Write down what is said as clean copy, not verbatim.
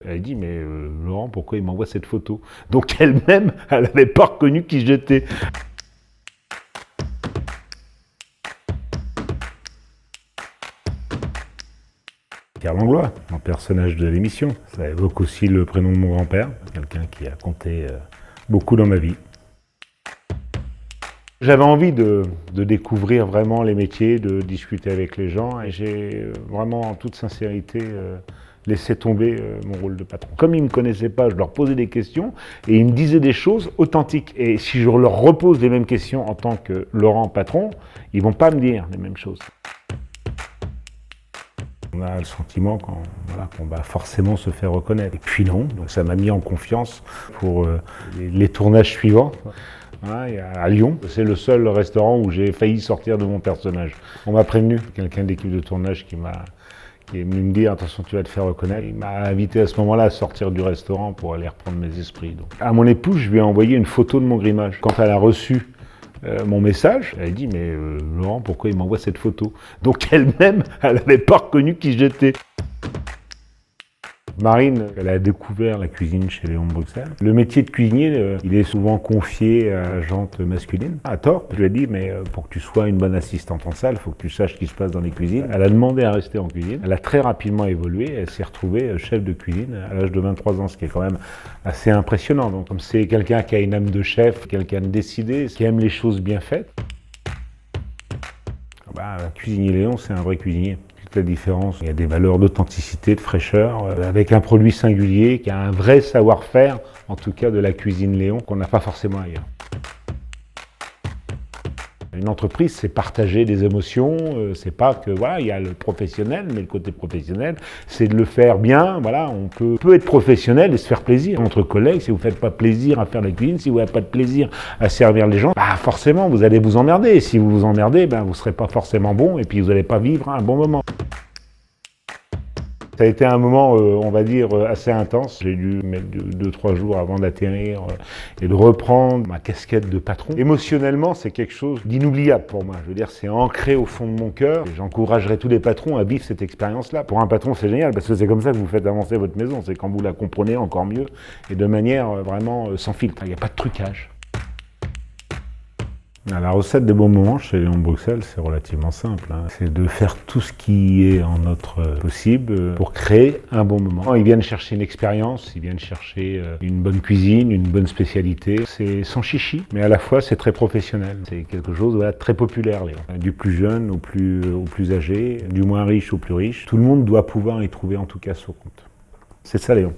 Elle dit, mais Laurent, pourquoi il m'envoie cette photo? Donc elle-même, elle n'avait pas reconnu qui j'étais. Pierre Langlois, mon personnage de l'émission. Ça évoque aussi le prénom de mon grand-père, quelqu'un qui a compté beaucoup dans ma vie. J'avais envie de découvrir vraiment les métiers, de discuter avec les gens, et j'ai vraiment, en toute sincérité, laissé tomber mon rôle de patron. Comme ils ne me connaissaient pas, je leur posais des questions, et ils me disaient des choses authentiques. Et si je leur repose les mêmes questions en tant que Laurent patron, ils ne vont pas me dire les mêmes choses. On a le sentiment qu'on va forcément se faire reconnaître. Et puis non, donc ça m'a mis en confiance pour les tournages suivants. À Lyon, c'est le seul restaurant où j'ai failli sortir de mon personnage. On m'a prévenu, quelqu'un de l'équipe de tournage qui est venu me dire attention, tu vas te faire reconnaître. Il m'a invité à ce moment-là à sortir du restaurant pour aller reprendre mes esprits. Donc, à mon épouse, je lui ai envoyé une photo de mon grimage. Quand elle a reçu mon message, elle dit mais Laurent, pourquoi il m'envoie cette photo? Donc elle-même, elle n'avait pas reconnu qui j'étais. Marine, elle a découvert la cuisine chez Léon Bruxelles. Le métier de cuisinier, il est souvent confié à la gente masculine. À tort, je lui ai dit, mais pour que tu sois une bonne assistante en salle, il faut que tu saches ce qui se passe dans les cuisines. Elle a demandé à rester en cuisine. Elle a très rapidement évolué. Elle s'est retrouvée chef de cuisine à l'âge de 23 ans, ce qui est quand même assez impressionnant. Donc, comme c'est quelqu'un qui a une âme de chef, quelqu'un de décidé, qui aime les choses bien faites, cuisinier Léon, c'est un vrai cuisinier. La différence, il y a des valeurs d'authenticité, de fraîcheur, avec un produit singulier qui a un vrai savoir-faire, en tout cas de la cuisine Léon, qu'on n'a pas forcément ailleurs. Une entreprise, c'est partager des émotions, c'est pas que voilà, il y a le professionnel, mais le côté professionnel, c'est de le faire bien. Voilà, on peut être professionnel et se faire plaisir entre collègues. Si vous faites pas plaisir à faire la cuisine, si vous n'avez pas de plaisir à servir les gens, forcément vous allez vous emmerder. Et si vous vous emmerdez, vous serez pas forcément bon et puis vous n'allez pas vivre un bon moment. Ça a été un moment, on va dire, assez intense. J'ai dû mettre 2-3 jours avant d'atterrir et de reprendre ma casquette de patron. Émotionnellement, c'est quelque chose d'inoubliable pour moi. Je veux dire, c'est ancré au fond de mon cœur. J'encouragerais tous les patrons à vivre cette expérience-là. Pour un patron, c'est génial parce que c'est comme ça que vous faites avancer votre maison. C'est quand vous la comprenez encore mieux et de manière vraiment sans filtre. Il n'y a pas de trucage. La recette des bons moments chez Léon Bruxelles, c'est relativement simple. C'est de faire tout ce qui est en notre possible pour créer un bon moment. Ils viennent chercher une expérience, ils viennent chercher une bonne cuisine, une bonne spécialité. C'est sans chichi, mais à la fois c'est très professionnel. C'est quelque chose de très populaire, Léon. Du plus jeune au plus âgé, du moins riche au plus riche. Tout le monde doit pouvoir y trouver en tout cas son compte. C'est ça, Léon.